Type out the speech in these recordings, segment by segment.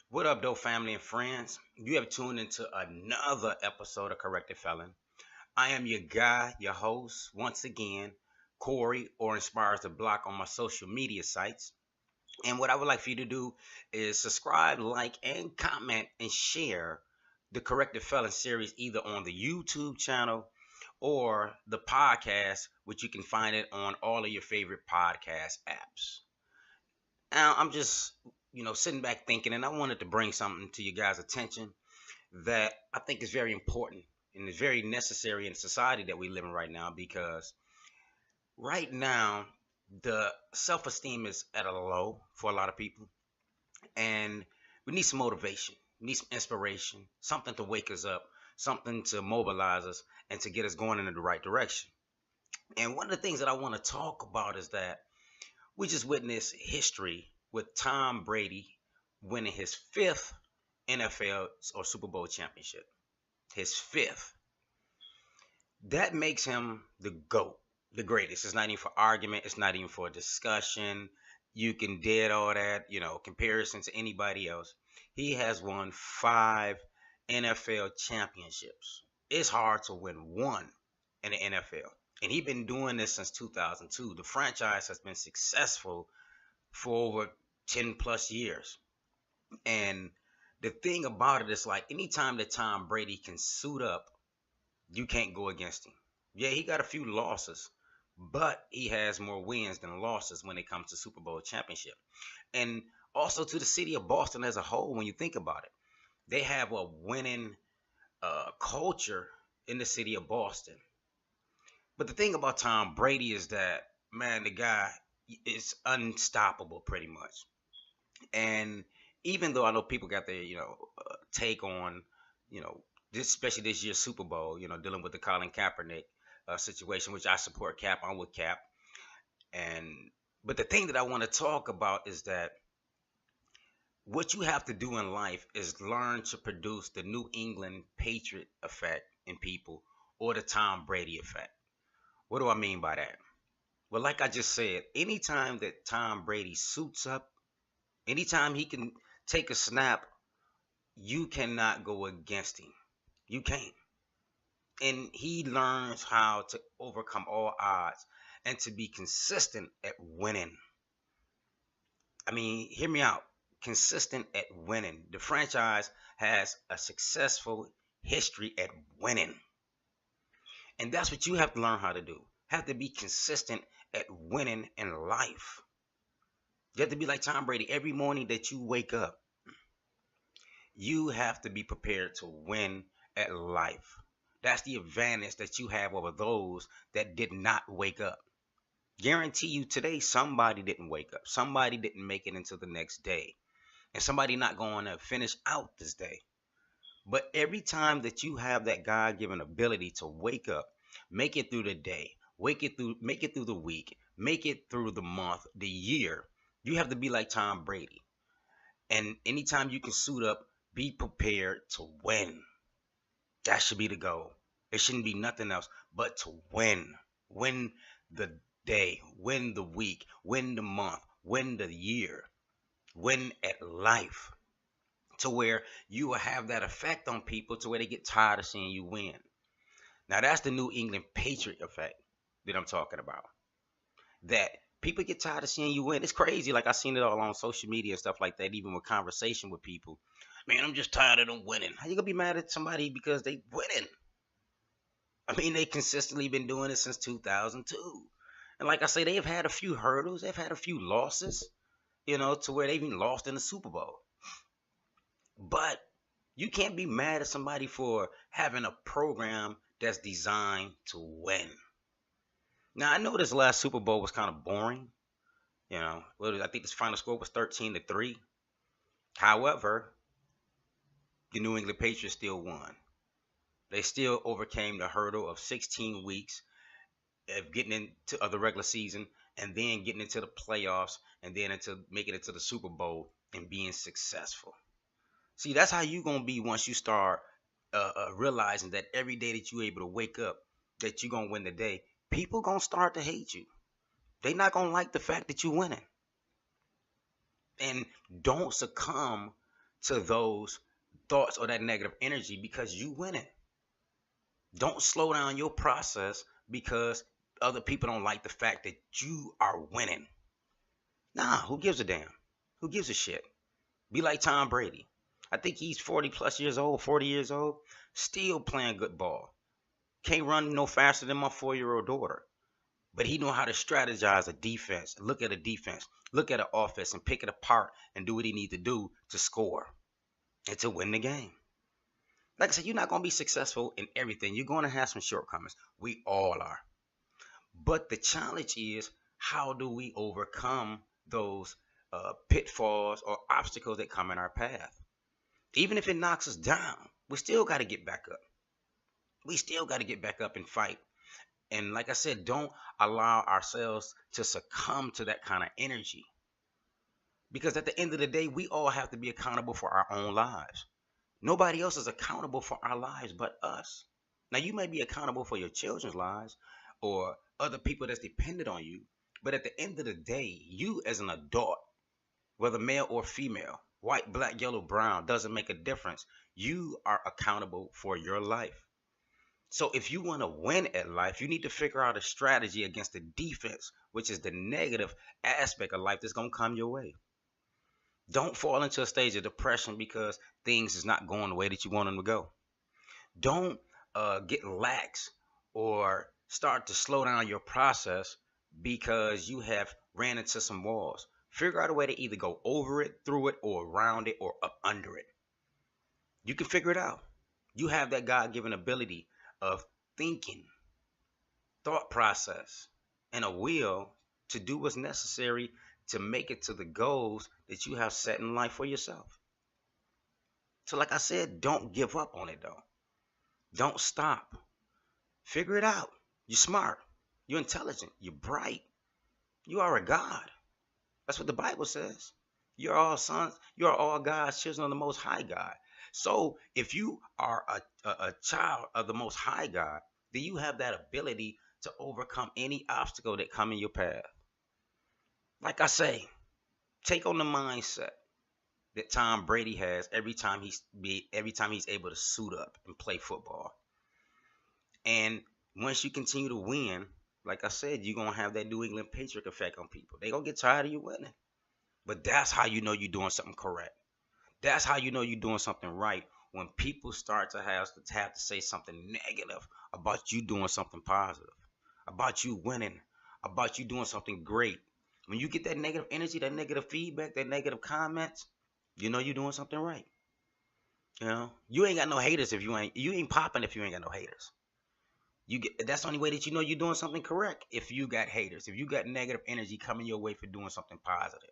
What up, though, family and friends? You have tuned into another episode of Corrected Felon. I am your guy, your host, once again, Corey, or Inspires the Block on my social media sites. And what I would like for you to do is subscribe, like, and comment and share the Corrected Felon series either on the YouTube channel or the podcast, which you can find it on all of your favorite podcast apps. Now, I'm just, sitting back thinking, and I wanted to bring something to you guys' attention that I think is very important and is very necessary in the society that we live in right now because right now the self-esteem is at a low for a lot of people, and we need some motivation, we need some inspiration, something to wake us up, something to mobilize us and to get us going in the right direction. And one of the things that I want to talk about is that we just witnessed history with Tom Brady winning his fifth NFL or Super Bowl championship. His fifth. That makes him the GOAT, the greatest. It's not even for argument. It's not even for discussion. You can dead all that, comparison to anybody else. He has won 5 NFL championships. It's hard to win one in the NFL. And he's been doing this since 2002. The franchise has been successful for over 10 plus years. And the thing about it is like anytime that Tom Brady can suit up, you can't go against him. Yeah, he got a few losses, but he has more wins than losses when it comes to Super Bowl championship. And also to the city of Boston as a whole, when you think about it, they have a winning culture in the city of Boston. But the thing about Tom Brady is that, man, the guy is unstoppable pretty much. And even though I know people got their, take on, this, especially this year's Super Bowl, dealing with the Colin Kaepernick situation, which I support Cap, I'm with Cap. And, but the thing that I want to talk about is that what you have to do in life is learn to produce the New England Patriot effect in people or the Tom Brady effect. What do I mean by that? Well, like I just said, anytime that Tom Brady suits up, anytime he can take a snap, you cannot go against him. You can't. And he learns how to overcome all odds and to be consistent at winning. I mean, hear me out. Consistent at winning. The franchise has a successful history at winning. And that's what you have to learn how to do. Have to be consistent at winning in life. You have to be like Tom Brady. Every morning that you wake up, you have to be prepared to win at life. That's the advantage that you have over those that did not wake up. Guarantee you today somebody didn't wake up. Somebody didn't make it into the next day. And somebody not going to finish out this day. But every time that you have that God-given ability to wake up, make it through the day, make it through the week, make it through the month, the year, you have to be like Tom Brady. And anytime you can suit up, be prepared to win. That should be the goal. It shouldn't be nothing else but to win. Win the day, win the week, win the month, win the year, win at life. To where you will have that effect on people to where they get tired of seeing you win. Now that's the New England Patriot effect that I'm talking about. That people get tired of seeing you win. It's crazy. Like I seen it all on social media and stuff like that, even with conversation with people. Man, I'm just tired of them winning. How you gonna be mad at somebody because they winning? I mean, they consistently been doing it since 2002. And like I say, they've had a few hurdles. They've had a few losses, to where they've even lost in the Super Bowl. But you can't be mad at somebody for having a program that's designed to win. Now, I know this last Super Bowl was kind of boring. I think this final score was 13-3. However, the New England Patriots still won. They still overcame the hurdle of 16 weeks of getting into the regular season and then getting into the playoffs and then into making it to the Super Bowl and being successful. See, that's how you're going to be once you start realizing that every day that you're able to wake up, that you're going to win the day. People going to start to hate you. They're not going to like the fact that you're winning. And don't succumb to those thoughts or that negative energy because you winning. Don't slow down your process because other people don't like the fact that you are winning. Nah, who gives a damn? Who gives a shit? Be like Tom Brady. I think he's 40 plus years old, 40 years old, still playing good ball. Can't run no faster than my 4-year-old daughter. But he know how to strategize a defense, look at a defense, look at an offense and pick it apart and do what he need to do to score and to win the game. Like I said, you're not going to be successful in everything. You're going to have some shortcomings. We all are. But the challenge is, how do we overcome those pitfalls or obstacles that come in our path? Even if it knocks us down, we still got to get back up. We still got to get back up and fight. And like I said, don't allow ourselves to succumb to that kind of energy. Because at the end of the day, we all have to be accountable for our own lives. Nobody else is accountable for our lives but us. Now, you may be accountable for your children's lives or other people that's dependent on you. But at the end of the day, you as an adult, whether male or female, white, black, yellow, brown, doesn't make a difference. You are accountable for your life. So if you want to win at life, you need to figure out a strategy against the defense, which is the negative aspect of life that's going to come your way. Don't fall into a stage of depression because things is not going the way that you want them to go. Don't get lax or start to slow down your process because you have ran into some walls. Figure out a way to either go over it, through it, or around it, or up under it. You can figure it out. You have that God-given ability of thinking, thought process, and a will to do what's necessary to make it to the goals that you have set in life for yourself. So like I said, don't give up on it though. Don't stop. Figure it out. You're smart. You're intelligent. You're bright. You are a God. That's what the Bible says. You're all sons. You're all God's children of the Most High God. So if you are a child of the Most High God, then you have that ability to overcome any obstacle that come in your path. Like I say, take on the mindset that Tom Brady has every time he's able to suit up and play football. And once you continue to win, like I said, you're going to have that New England Patriot effect on people. They're going to get tired of you winning. But that's how you know you're doing something correct. That's how you know you're doing something right, when people start to have to say something negative about you doing something positive, about you winning, about you doing something great. When you get that negative energy, that negative feedback, that negative comments, you know you're doing something right. You know, you ain't got no haters if you ain't popping if you ain't got no haters. That's the only way that you know you're doing something correct. If you got haters, if you got negative energy coming your way for doing something positive,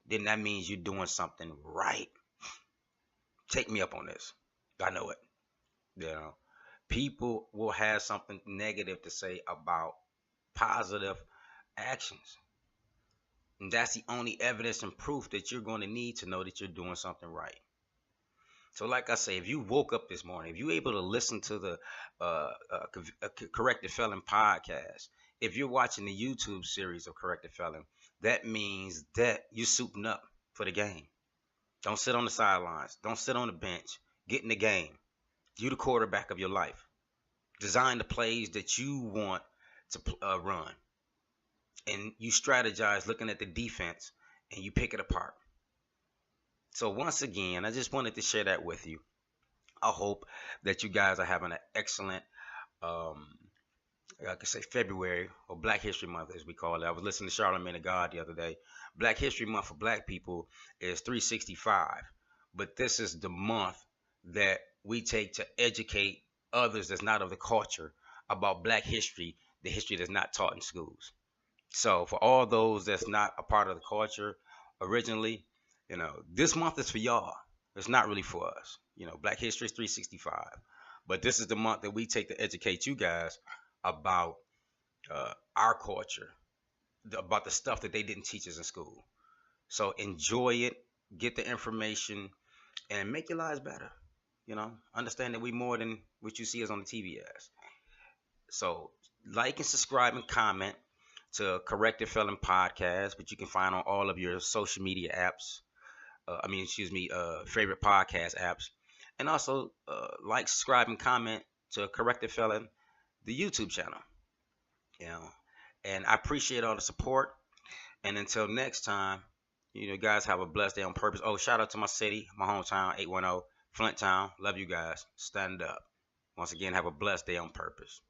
then that means you're doing something right. Take me up on this. I know it. You know, people will have something negative to say about positive actions. And that's the only evidence and proof that you're going to need to know that you're doing something right. So like I say, if you woke up this morning, if you're able to listen to the Corrected Felon podcast, if you're watching the YouTube series of Corrected Felon, that means that you're suiting up for the game. Don't sit on the sidelines. Don't sit on the bench. Get in the game. You the quarterback of your life. Design the plays that you want to run. And you strategize looking at the defense and you pick it apart. So once again, I just wanted to share that with you. I hope that you guys are having an excellent, like I say, February, or Black History Month as we call it. I was listening to Charlamagne the God the other day. Black History Month for Black people is 365. But this is the month that we take to educate others that's not of the culture about Black history, the history that's not taught in schools. So for all those that's not a part of the culture originally, you know, this month is for y'all. It's not really for us. You know, Black History is 365. But this is the month that we take to educate you guys about our culture, about the stuff that they didn't teach us in school. So enjoy it, get the information, and make your lives better. You know, understand that we more than what you see us on the TV as. So like and subscribe and comment to Corrected Felon Podcast, which you can find on all of your social media apps. excuse me, favorite podcast apps, and also like, subscribe, and comment to Corrected Felon, the YouTube channel. You know, and I appreciate all the support. And until next time, guys, have a blessed day on purpose. Oh, shout out to my city, my hometown, 810 Flint Town. Love you guys. Stand up. Once again, have a blessed day on purpose.